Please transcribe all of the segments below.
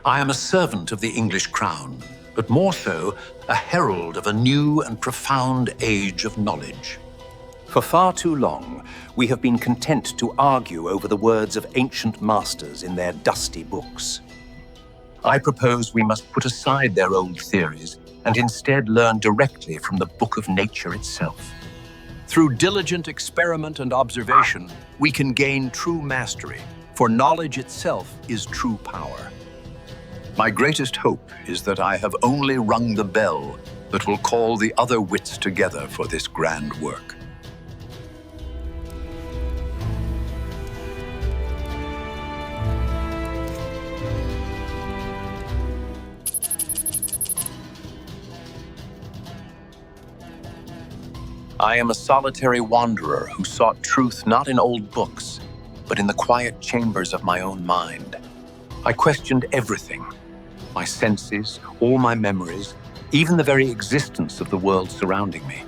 I am a servant of the English crown, but more so, a herald of a new and profound age of knowledge. For far too long, we have been content to argue over the words of ancient masters in their dusty books. I propose we must put aside their old theories and instead learn directly from the book of nature itself. Through diligent experiment and observation, we can gain true mastery, for knowledge itself is true power. My greatest hope is that I have only rung the bell that will call the other wits together for this grand work. I am a solitary wanderer who sought truth not in old books, but in the quiet chambers of my own mind. I questioned everything, my senses, all my memories, even the very existence of the world surrounding me.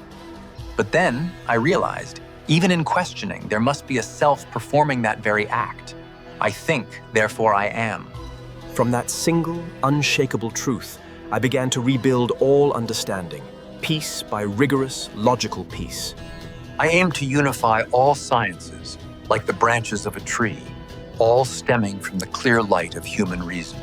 But then I realized, even in questioning, there must be a self performing that very act. I think, therefore I am. From that single, unshakable truth, I began to rebuild all understanding, piece by rigorous, logical piece. I aim to unify all sciences, like the branches of a tree, all stemming from the clear light of human reason.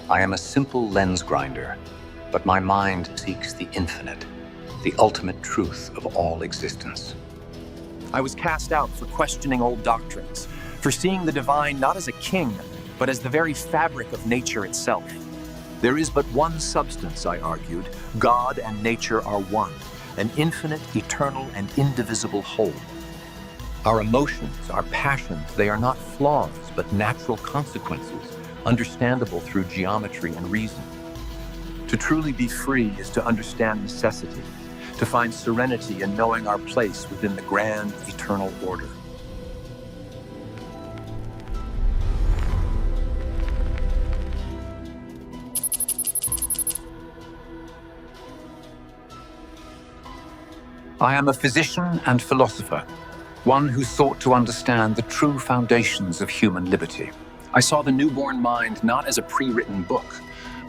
I am a simple lens grinder, but my mind seeks the infinite, the ultimate truth of all existence. I was cast out for questioning old doctrines, for seeing the divine not as a king, but as the very fabric of nature itself. There is but one substance, I argued. God and nature are one, an infinite, eternal, and indivisible whole. Our emotions, our passions, they are not flaws, but natural consequences, understandable through geometry and reason. To truly be free is to understand necessity, to find serenity in knowing our place within the grand, eternal order. I am a physician and philosopher, one who sought to understand the true foundations of human liberty. I saw the newborn mind not as a pre-written book,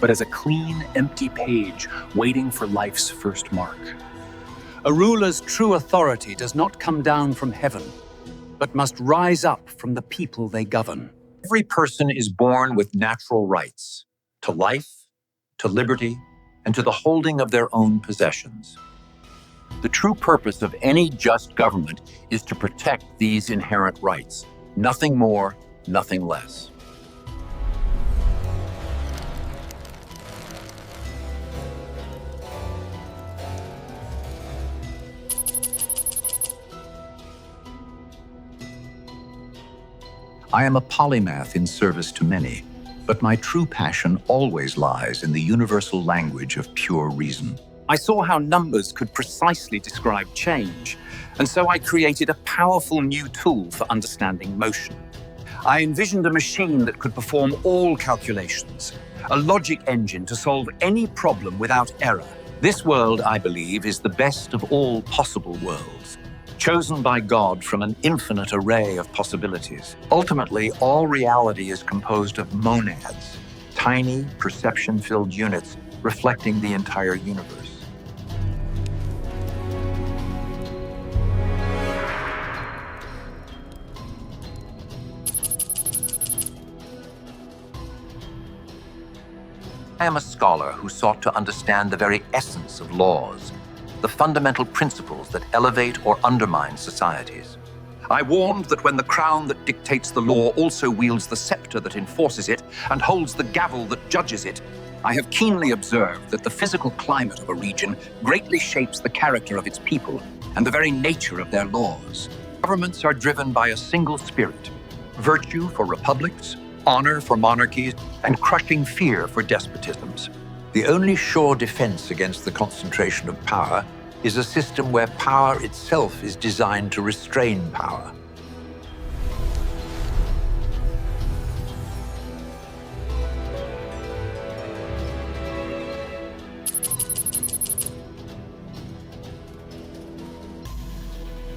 but as a clean, empty page waiting for life's first mark. A ruler's true authority does not come down from heaven, but must rise up from the people they govern. Every person is born with natural rights to life, to liberty, and to the holding of their own possessions. The true purpose of any just government is to protect these inherent rights, nothing more, nothing less. I am a polymath in service to many, but my true passion always lies in the universal language of pure reason. I saw how numbers could precisely describe change, and so I created a powerful new tool for understanding motion. I envisioned a machine that could perform all calculations, a logic engine to solve any problem without error. This world, I believe, is the best of all possible worlds, chosen by God from an infinite array of possibilities. Ultimately, all reality is composed of monads, tiny, perception-filled units reflecting the entire universe. I am a scholar who sought to understand the very essence of laws, the fundamental principles that elevate or undermine societies. I warned that when the crown that dictates the law also wields the scepter that enforces it and holds the gavel that judges it, I have keenly observed that the physical climate of a region greatly shapes the character of its people and the very nature of their laws. Governments are driven by a single spirit: virtue for republics, honor for monarchies, and crushing fear for despotisms. The only sure defense against the concentration of power is a system where power itself is designed to restrain power.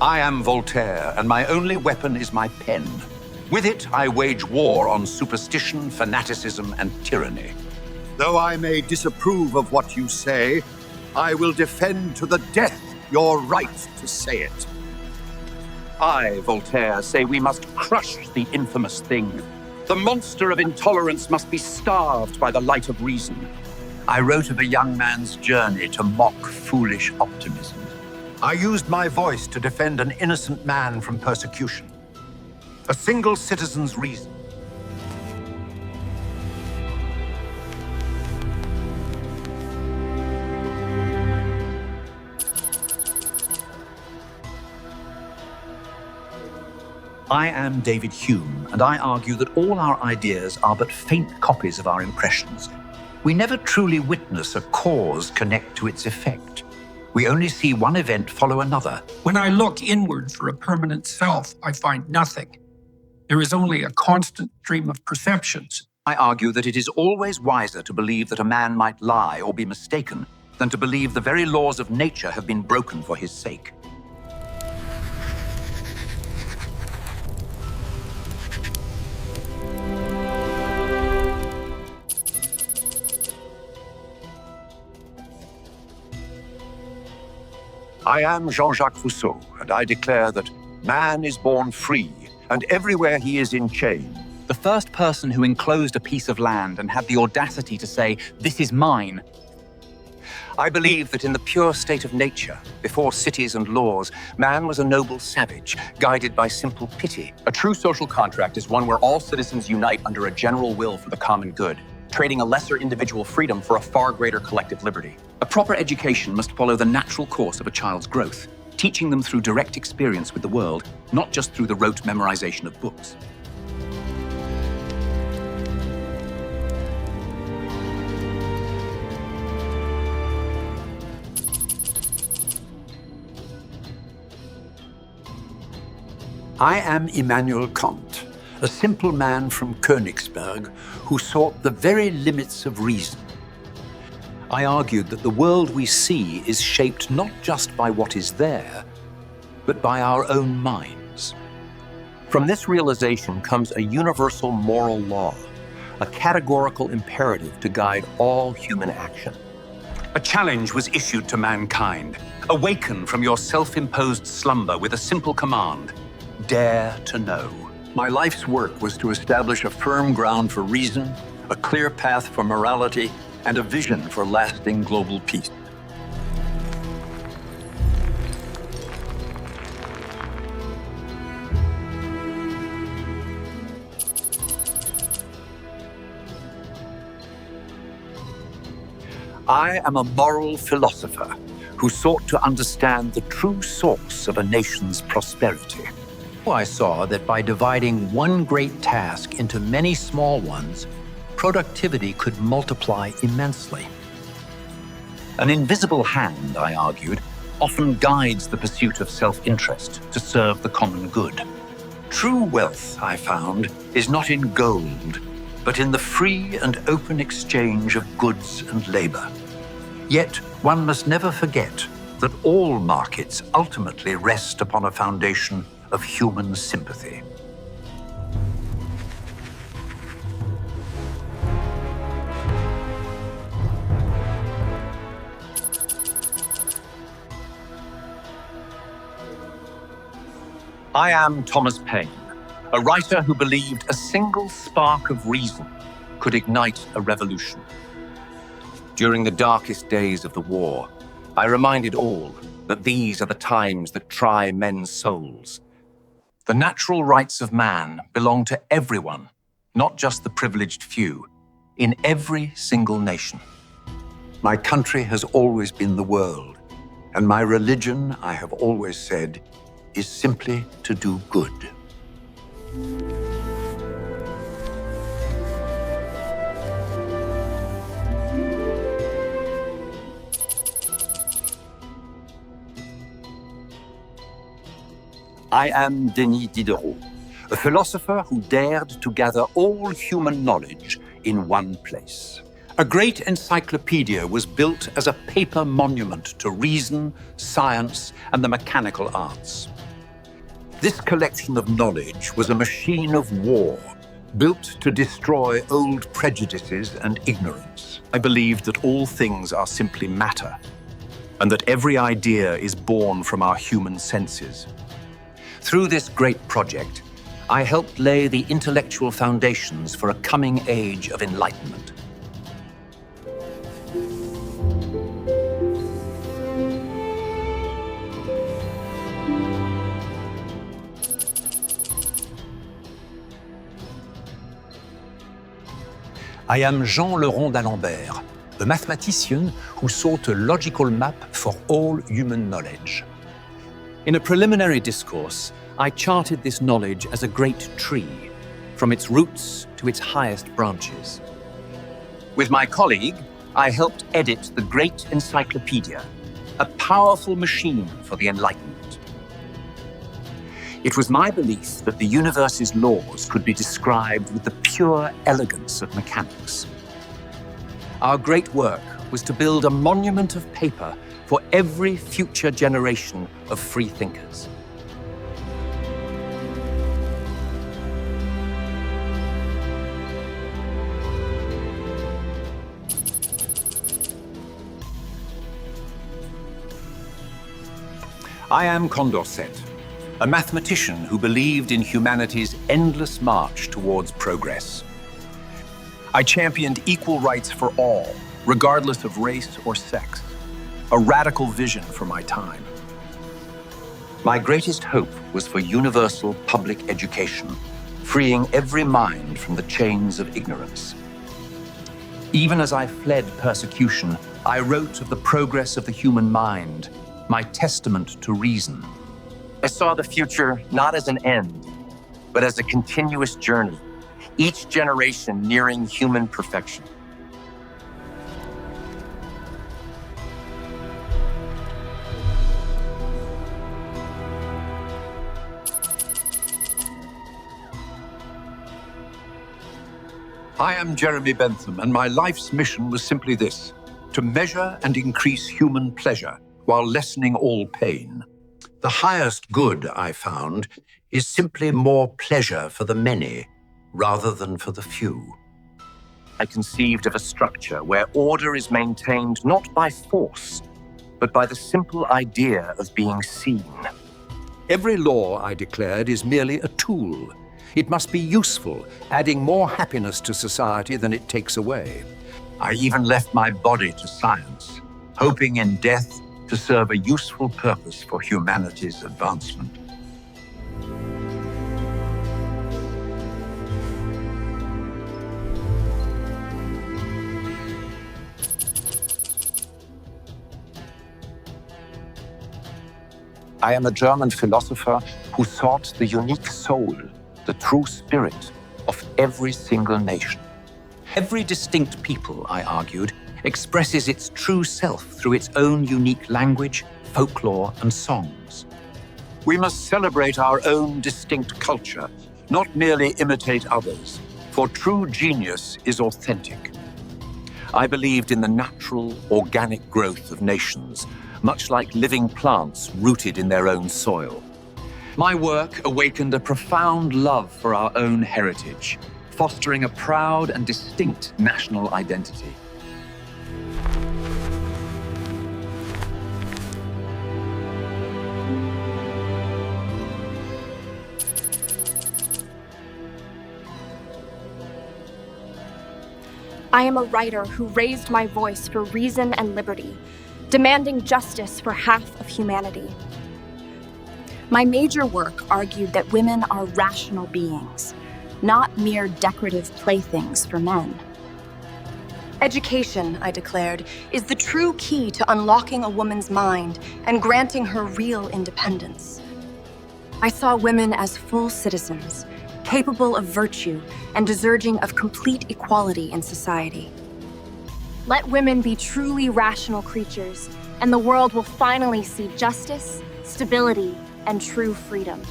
I am Voltaire, and my only weapon is my pen. With it, I wage war on superstition, fanaticism, and tyranny. Though I may disapprove of what you say, I will defend to the death your right to say it. I, Voltaire, say we must crush the infamous thing. The monster of intolerance must be starved by the light of reason. I wrote of a young man's journey to mock foolish optimism. I used my voice to defend an innocent man from persecution. A single citizen's reason. I am David Hume, and I argue that all our ideas are but faint copies of our impressions. We never truly witness a cause connect to its effect. We only see one event follow another. When I look inward for a permanent self, I find nothing. There is only a constant stream of perceptions. I argue that it is always wiser to believe that a man might lie or be mistaken than to believe the very laws of nature have been broken for his sake. I am Jean-Jacques Rousseau, and I declare that man is born free, and everywhere he is in chains. The first person who enclosed a piece of land and had the audacity to say, "This is mine." I believe that in the pure state of nature, before cities and laws, man was a noble savage, guided by simple pity. A true social contract is one where all citizens unite under a general will for the common good, trading a lesser individual freedom for a far greater collective liberty. A proper education must follow the natural course of a child's growth, teaching them through direct experience with the world, not just through the rote memorization of books. I am Immanuel Kant, a simple man from Königsberg who sought the very limits of reason. I argued that the world we see is shaped not just by what is there, but by our own minds. From this realization comes a universal moral law, a categorical imperative to guide all human action. A challenge was issued to mankind. Awaken from your self-imposed slumber with a simple command: dare to know. My life's work was to establish a firm ground for reason, a clear path for morality, and a vision for lasting global peace. I am a moral philosopher who sought to understand the true source of a nation's prosperity. I saw that by dividing one great task into many small ones, productivity could multiply immensely. An invisible hand, I argued, often guides the pursuit of self-interest to serve the common good. True wealth, I found, is not in gold, but in the free and open exchange of goods and labor. Yet, one must never forget that all markets ultimately rest upon a foundation of human sympathy. I am Thomas Paine, a writer who believed a single spark of reason could ignite a revolution. During the darkest days of the war, I reminded all that these are the times that try men's souls. The natural rights of man belong to everyone, not just the privileged few, in every single nation. My country has always been the world, and my religion, I have always said, is simply to do good. I am Denis Diderot, a philosopher who dared to gather all human knowledge in one place. A great encyclopedia was built as a paper monument to reason, science, and the mechanical arts. This collection of knowledge was a machine of war, built to destroy old prejudices and ignorance. I believed that all things are simply matter, and that every idea is born from our human senses. Through this great project, I helped lay the intellectual foundations for a coming age of enlightenment. I am Jean Leron d'Alembert, a mathematician who sought a logical map for all human knowledge. In a preliminary discourse, I charted this knowledge as a great tree, from its roots to its highest branches. With my colleague, I helped edit the Great Encyclopedia, a powerful machine for the Enlightenment. It was my belief that the universe's laws could be described with the pure elegance of mechanics. Our great work was to build a monument of paper for every future generation of free thinkers. I am Condorcet, a mathematician who believed in humanity's endless march towards progress. I championed equal rights for all, regardless of race or sex. A radical vision for my time. My greatest hope was for universal public education, freeing every mind from the chains of ignorance. Even as I fled persecution, I wrote of the progress of the human mind, my testament to reason. I saw the future not as an end, but as a continuous journey, each generation nearing human perfection. I am Jeremy Bentham, and my life's mission was simply this: to measure and increase human pleasure while lessening all pain. The highest good, I found, is simply more pleasure for the many rather than for the few. I conceived of a structure where order is maintained not by force, but by the simple idea of being seen. Every law, I declared, is merely a tool. It must be useful, adding more happiness to society than it takes away. I even left my body to science, hoping in death to serve a useful purpose for humanity's advancement. I am a German philosopher who sought the unique soul, the true spirit of every single nation. Every distinct people, I argued, expresses its true self through its own unique language, folklore, and songs. We must celebrate our own distinct culture, not merely imitate others, for true genius is authentic. I believed in the natural, organic growth of nations, much like living plants rooted in their own soil. My work awakened a profound love for our own heritage, fostering a proud and distinct national identity. I am a writer who raised my voice for reason and liberty, demanding justice for half of humanity. My major work argued that women are rational beings, not mere decorative playthings for men. Education, I declared, is the true key to unlocking a woman's mind and granting her real independence. I saw women as full citizens, capable of virtue and deserving of complete equality in society. Let women be truly rational creatures, and the world will finally see justice, stability, and true freedom.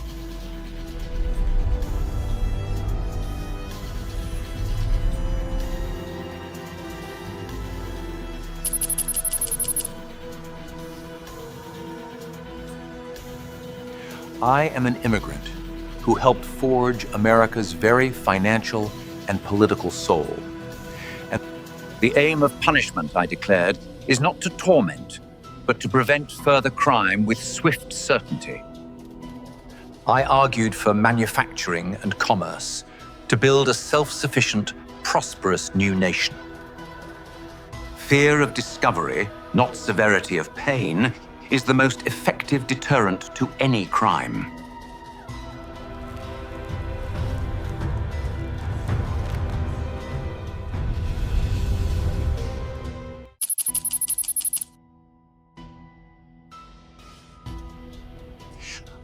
I am an immigrant who helped forge America's very financial and political soul. And the aim of punishment, I declared, is not to torment, but to prevent further crime with swift certainty. I argued for manufacturing and commerce to build a self-sufficient, prosperous new nation. Fear of discovery, not severity of pain, is the most effective deterrent to any crime.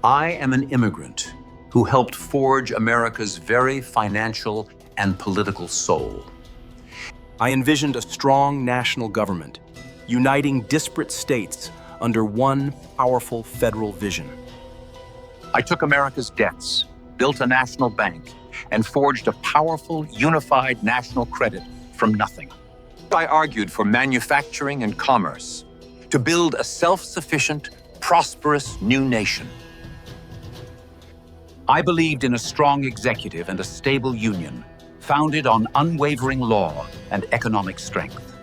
I am an immigrant who helped forge America's very financial and political soul. I envisioned a strong national government, uniting disparate states under one powerful federal vision. I took America's debts, built a national bank, and forged a powerful, unified national credit from nothing. I argued for manufacturing and commerce to build a self-sufficient, prosperous new nation. I believed in a strong executive and a stable union, founded on unwavering law and economic strength.